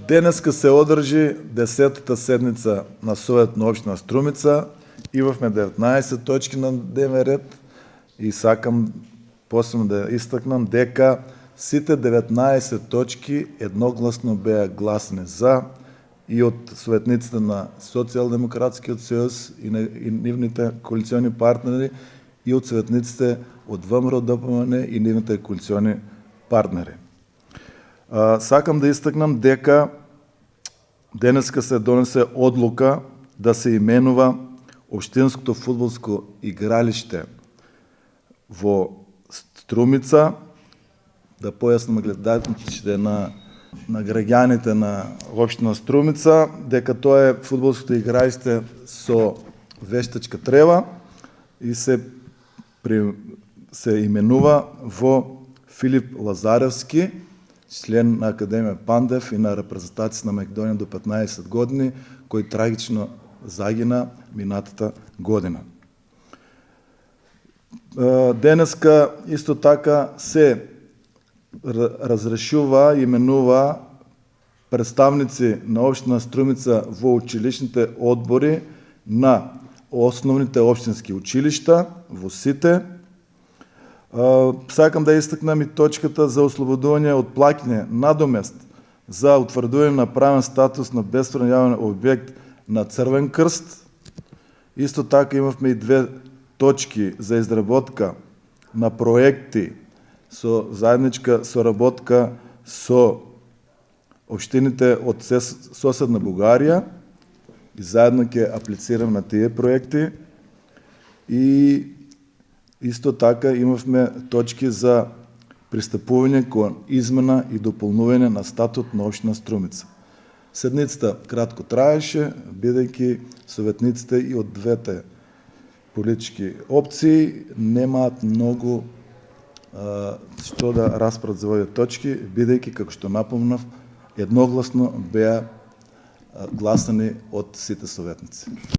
Денеска се одржи 10-та седница на Совет на Община Струмица. Имавме 19 точки на дневен ред и сакам посебно да истакнам дека сите 19 точки едногласно беа гласни за и од советниците на Социјалдемократскиот съюз и нивните коалициони партнери и од советниците од ВМРО-ДПМН и нивните коалициони партнери. Сакам да истакнам дека денеска се донесе одлука да се именува Општинското фудбалско игралиште во Струмица, да појаснам гледачите на граѓаните на општина Струмица, дека тоа е фудбалското игралиште со вештачка трева и се именува во Филип Лазаревски, член на Академија Пандев и на репрезентација на Македонија до 15 години, кој трагично загина минатата година. Денеска исто така се разрешува и именува представници на општина Струмица во училишните одбори на основните општински училишта во сите. Сакам да истакнам и точката за ослободување од плаќање надомест за утврдување на правен статус на бесправен јавен објект на Црвен крст. Исто така имавме и две точки за изработка на проекти со заедничка соработка со општините од соседна Бугарија и заедно ќе аплицирам на тие проекти. И исто така имавме точки за пристапување кон измена и дополнување на статут на општина Струмица. Седницата кратко траеше, бидејќи советниците и од двете политички опции немаат многу што да распрат за овие точки, бидејќи, како што напомнав, едногласно беа гласани од сите советници.